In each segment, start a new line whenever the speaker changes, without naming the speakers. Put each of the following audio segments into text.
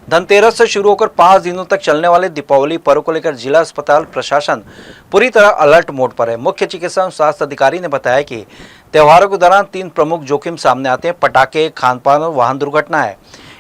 धनतेरस से शुरू होकर 5 दिनों तक चलने वाले दीपावली पर्व को लेकर जिला अस्पताल प्रशासन पूरी तरह अलर्ट मोड पर है। मुख्य चिकित्सा एवं स्वास्थ्य अधिकारी ने बताया कि त्योहारों के दौरान 3 प्रमुख जोखिम सामने आते हैं: पटाखे, खान-पान और वाहन दुर्घटनाएं।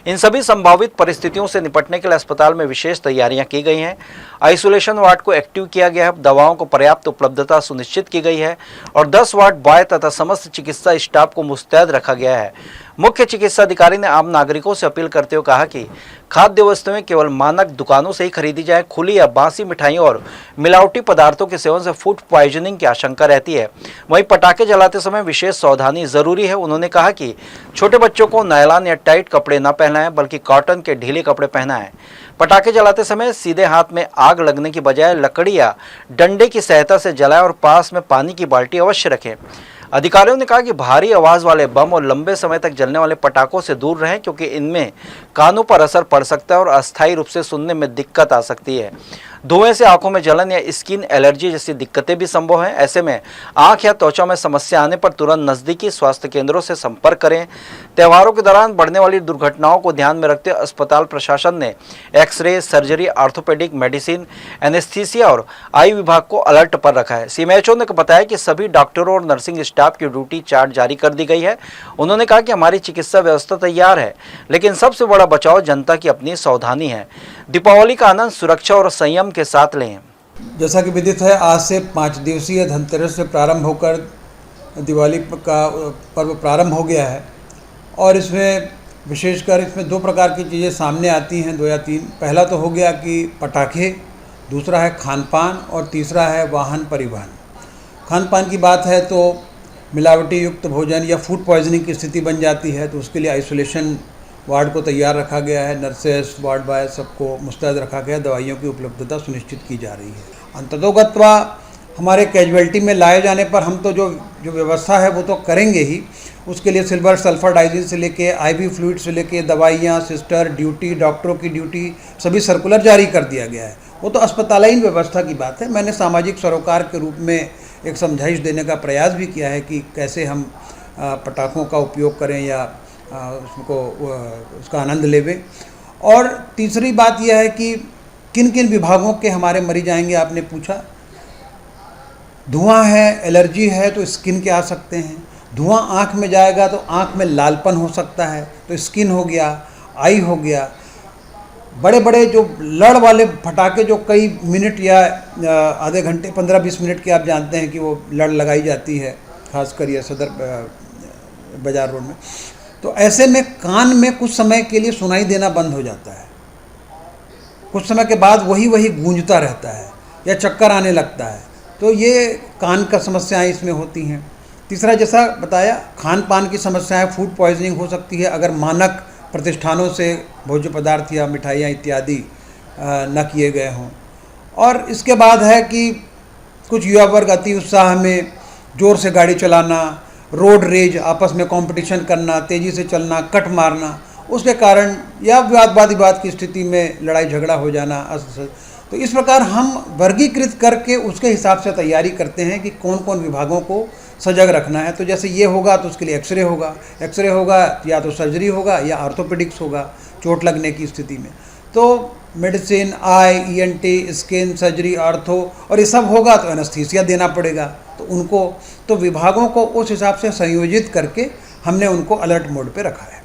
इन सभी संभावित परिस्थितियों से निपटने के लिए अस्पताल में विशेष तैयारियां की गई हैं। आइसोलेशन वार्ड को एक्टिव किया गया है, दवाओं को पर्याप्त उपलब्धता सुनिश्चित की गई है और 10 वार्ड बॉय तथा समस्त चिकित्सा स्टाफ को मुस्तैद रखा गया है। मुख्य चिकित्सा अधिकारी ने आम नागरिकों से अपील करते हुए कहा कि खाद्य वस्तुएं केवल मानक दुकानों से ही खरीदी जाए। खुली या बासी मिठाइयों और मिलावटी पदार्थों के सेवन से फूड पॉइजनिंग की आशंका रहती है। वहीं पटाखे जलाते समय विशेष सावधानी जरूरी है। उन्होंने कहा कि छोटे बच्चों को नायलॉन या टाइट कपड़े न पहनाएं, बल्कि कॉटन के ढीले कपड़े पहनाएं। पटाखे जलाते समय सीधे हाथ में आग लगने की बजाय लकड़ी या डंडे की सहायता से जलाएं और पास में पानी की बाल्टी अवश्य रखें। अधिकारियों ने कहा कि भारी आवाज वाले बम और लंबे समय तक जलने वाले पटाखों से दूर रहें, क्योंकि इनमें कानों पर असर पड़ सकता है और अस्थायी रूप से सुनने में दिक्कत आ सकती है। धुएं से आंखों में जलन या स्किन एलर्जी जैसी दिक्कतें भी संभव हैं। ऐसे में आंख या त्वचा में समस्या आने पर तुरंत नजदीकी स्वास्थ्य केंद्रों से संपर्क करें। त्योहारों के दौरान बढ़ने वाली दुर्घटनाओं को ध्यान में रखते हुए अस्पताल प्रशासन ने x ray, surgery, orthopaedic, medicine, anaesthesia और आई विभाग को अलर्ट पर रखा है। सीएमएचओ ने बताया कि सभी डॉक्टरों और नर्सिंग स्टाफ की ड्यूटी चार्ट जारी कर दी गई है। उन्होंने कहा कि हमारी चिकित्सा व्यवस्था तैयार है, लेकिन सबसे बड़ा बचाव जनता की अपनी सावधानी है। दीपावली का आनंद सुरक्षा और संयम के साथ लें।
जैसा कि विदित है, आज से 5 दिवसीय धनतेरस से प्रारंभ होकर दिवाली का पर्व प्रारंभ हो गया है और इसमें विशेषकर इसमें 2 प्रकार की चीज़ें सामने आती हैं, 2 या 3। पहला तो हो गया कि पटाखे, दूसरा है खान-पान और तीसरा है वाहन परिवहन। खान-पान की बात है तो मिलावटी युक्त भोजन या फूड पॉइजनिंग की स्थिति बन जाती है, तो उसके लिए आइसोलेशन वार्ड को तैयार रखा गया है। नर्सेस, वार्ड बॉय सबको मुस्तैद रखा गया है। दवाइयों की उपलब्धता सुनिश्चित की जा रही है। अंततोगत्वा हमारे कैजुअलिटी में लाए जाने पर हम तो जो व्यवस्था है वो तो करेंगे ही। उसके लिए सिल्वर सल्फर डाइजिन से लेके IV फ्लूइड से लेके दवाइयाँ, सिस्टर ड्यूटी, डॉक्टरों की ड्यूटी, सभी सर्कुलर जारी कर दिया गया है। वो तो अस्पतालीन व्यवस्था की बात है। मैंने सामाजिक सरोकार के रूप में एक समझाइश देने का प्रयास भी किया है कि कैसे हम पटाखों का उपयोग करें या उसका आनंद लेवें। और तीसरी बात यह है कि किन किन विभागों के हमारे मरीज आएंगे, आपने पूछा। धुआं है, एलर्जी है तो स्किन के आ सकते हैं। धुआं आँख में जाएगा तो आँख में लालपन हो सकता है, तो स्किन हो गया, आई हो गया। बड़े बड़े जो लड़ वाले पटाखे जो कई मिनट या आधे घंटे 15-20 मिनट के, आप जानते हैं कि वो लड़ लगाई जाती है, खासकर ये सदर बाज़ार रोड में। तो ऐसे में कान में कुछ समय के लिए सुनाई देना बंद हो जाता है। कुछ समय के बाद वही गूंजता रहता है या चक्कर आने लगता है। तो ये कान का समस्याएं इसमें होती हैं। तीसरा, जैसा बताया, खान पान की समस्याएं, फूड पॉइजनिंग हो सकती है अगर मानक प्रतिष्ठानों से भोज्य पदार्थ या मिठाइयाँ इत्यादि न किए गए हों। और इसके बाद है कि कुछ युवा वर्ग अति उत्साह में ज़ोर से गाड़ी चलाना, रोड रेज, आपस में कंपटीशन करना, तेज़ी से चलना, कट मारना, उसके कारण या वाद की स्थिति में लड़ाई झगड़ा हो जाना। तो इस प्रकार हम वर्गीकृत करके उसके हिसाब से तैयारी करते हैं कि कौन कौन विभागों को सजग रखना है। तो जैसे ये होगा तो उसके लिए एक्सरे होगा या तो सर्जरी होगा या ऑर्थोपेडिक्स होगा चोट लगने की स्थिति में। तो मेडिसिन, आई, ENT, स्किन, सर्जरी, ऑर्थो, और ये सब होगा तो एनेस्थीसिया देना पड़ेगा। तो उनको, तो विभागों को उस हिसाब से संयोजित करके हमने उनको अलर्ट मोड पे रखा है।